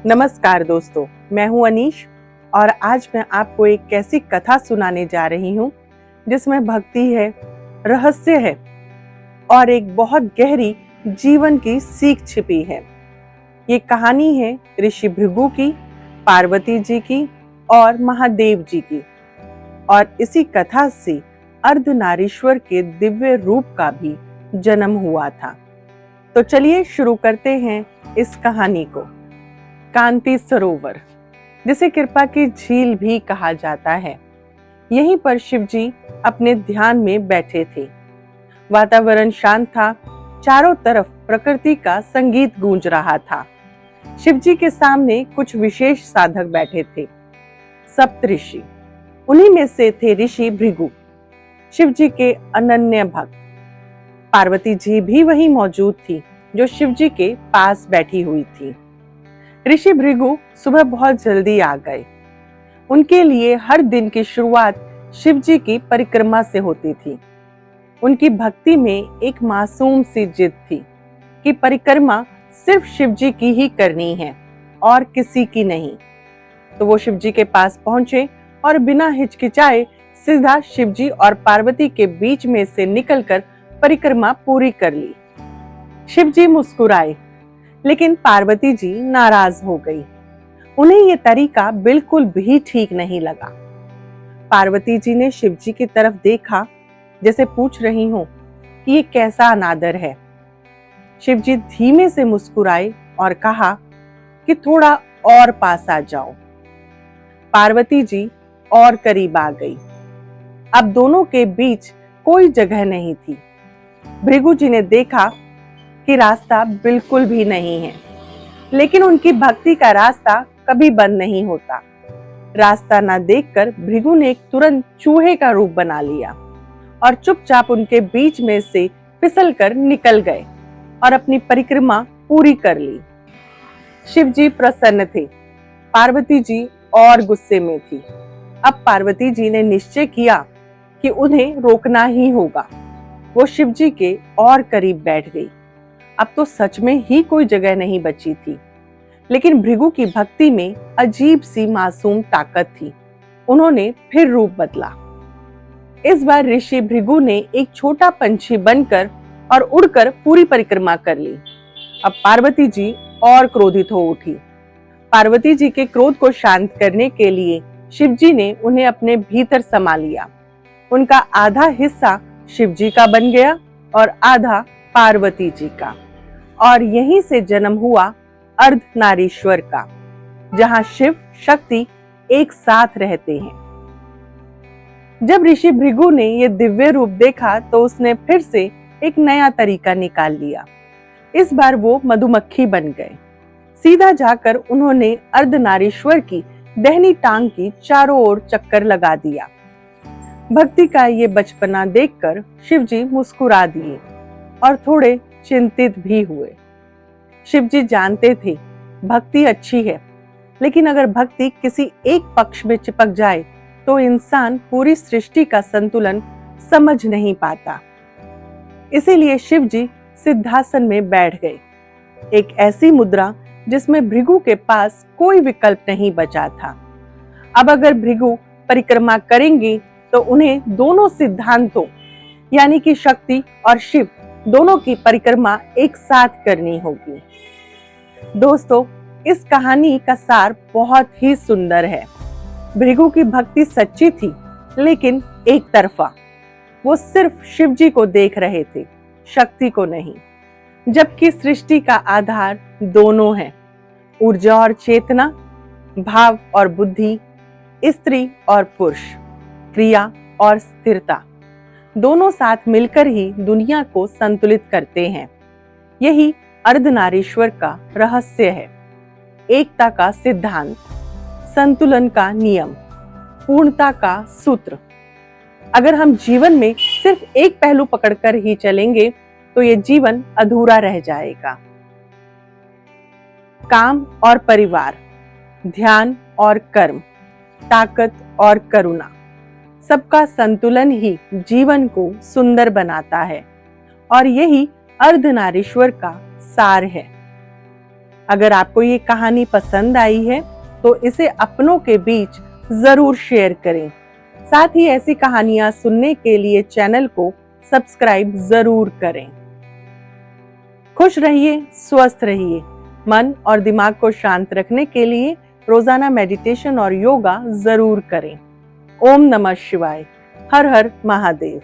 नमस्कार दोस्तों, मैं हूं अनीश और आज मैं आपको एक ऐसी कथा सुनाने जा रही हूं जिसमें भक्ति है, रहस्य है और एक बहुत गहरी जीवन की सीख छिपी है। ये कहानी है ऋषि भृगु की, पार्वती जी की और महादेव जी की। और इसी कथा से अर्धनारीश्वर के दिव्य रूप का भी जन्म हुआ था। तो चलिए शुरू करते हैं इस कहानी को। कांति सरोवर, जिसे कृपा की झील भी कहा जाता है, यहीं पर शिवजी अपने ध्यान में बैठे थे। वातावरण शांत था, चारों तरफ प्रकृति का संगीत गूंज रहा था। शिवजी के सामने कुछ विशेष साधक बैठे थे, सप्तऋषि। उन्हीं में से थे ऋषि भृगु, शिवजी के अनन्य भक्त। पार्वती जी भी वहीं मौजूद थी, जो शिवजी के पास बैठी हुई थी। ऋषि भृगु सुबह बहुत जल्दी आ गए। उनके लिए हर दिन की शुरुआत शिवजी की परिक्रमा से होती थी। उनकी भक्ति में एक मासूम सी जिद थी कि परिक्रमा सिर्फ शिवजी की ही करनी है और किसी की नहीं। तो वो शिवजी के पास पहुंचे और बिना हिचकिचाए सीधा शिवजी और पार्वती के बीच में से निकलकर परिक्रमा पूरी कर ली। शिवजी मुस्कुराए, लेकिन पार्वती जी नाराज हो गई। उन्हें यह तरीका बिल्कुल भी ठीक नहीं लगा। पार्वती जी ने शिवजी की तरफ देखा, जैसे पूछ रही हो कि ये कैसा अनादर है। शिवजी धीमे से मुस्कुराए और कहा कि थोड़ा और पास आ जाओ। पार्वती जी और करीब आ गई। अब दोनों के बीच कोई जगह नहीं थी। भृगु जी ने देखा कि रास्ता बिल्कुल भी नहीं है, लेकिन उनकी भक्ति का रास्ता कभी बंद नहीं होता। रास्ता न देखकर भृगु ने तुरंत चूहे का रूप बना लिया और चुपचाप उनके बीच में से फिसलकर निकल गए और अपनी परिक्रमा पूरी कर ली। शिवजी प्रसन्न थे, पार्वती जी और गुस्से में थी। अब पार्वती जी ने निश्चय किया कि उन्हें रोकना ही होगा। वो शिवजी के और करीब बैठ गई। अब तो सच में ही कोई जगह नहीं बची थी, लेकिन भृगु की भक्ति में अजीब सी मासूम ताकत थी। उन्होंने फिर रूप बदला। इस बार ऋषि भृगु ने एक छोटा पंछी बनकर और उड़कर पूरी परिक्रमा कर ली। अब पार्वती जी और क्रोधित हो उठी। पार्वती जी के क्रोध को शांत करने के लिए शिवजी ने उन्हें अपने भीतर समा लिया। उनका आधा हिस्सा शिवजी का बन गया और आधा पार्वती जी का। और यहीं से जन्म हुआ अर्धनारीश्वर का, जहां शिव शक्ति एक साथ रहते हैं। जब ऋषि भृगु ने यह दिव्य रूप देखा तो उसने फिर से एक नया तरीका निकाल लिया। इस बार वो मधुमक्खी बन गए। सीधा जाकर उन्होंने अर्धनारीश्वर की दाहिनी टांग की चारों ओर चक्कर लगा दिया। भक्ति का ये बचपना देखकर शिवजी मुस्कुरा दिए और थोड़े चिंतित भी हुए। शिवजी जानते थे भक्ति अच्छी है, लेकिन अगर भक्ति किसी एक पक्ष में चिपक जाए तो इंसान पूरी सृष्टि का संतुलन समझ नहीं पाता। इसीलिए शिवजी सिद्धासन में बैठ गए, एक ऐसी मुद्रा जिसमें भृगु के पास कोई विकल्प नहीं बचा था। अब अगर भृगु परिक्रमा करेंगे तो उन्हें दोनों सिद्धांतों यानी कि शक्ति और शिव दोनों की परिक्रमा एक साथ करनी होगी। दोस्तों, इस कहानी का सार बहुत ही सुंदर है। भृगु की भक्ति सच्ची थी, लेकिन एक तरफा। वो सिर्फ शिवजी को देख रहे थे, शक्ति को नहीं। जबकि सृष्टि का आधार दोनों है, ऊर्जा और चेतना, भाव और बुद्धि, स्त्री और पुरुष, क्रिया और स्थिरता। दोनों साथ मिलकर ही दुनिया को संतुलित करते हैं। यही अर्धनारीश्वर का रहस्य है। एकता का सिद्धांत, संतुलन का नियम, पूर्णता का सूत्र। अगर हम जीवन में सिर्फ एक पहलू पकड़कर ही चलेंगे तो ये जीवन अधूरा रह जाएगा। काम और परिवार, ध्यान और कर्म, ताकत और करुणा, सबका संतुलन ही जीवन को सुंदर बनाता है और यही अर्धनारीश्वर का सार है। अगर आपको ये कहानी पसंद आई है तो इसे अपनों के बीच जरूर शेयर करें। साथ ही ऐसी कहानियां सुनने के लिए चैनल को सब्सक्राइब जरूर करें। खुश रहिए, स्वस्थ रहिए। मन और दिमाग को शांत रखने के लिए रोजाना मेडिटेशन और योगा जरूर करें। ओम नमः शिवाय। हर हर महादेव।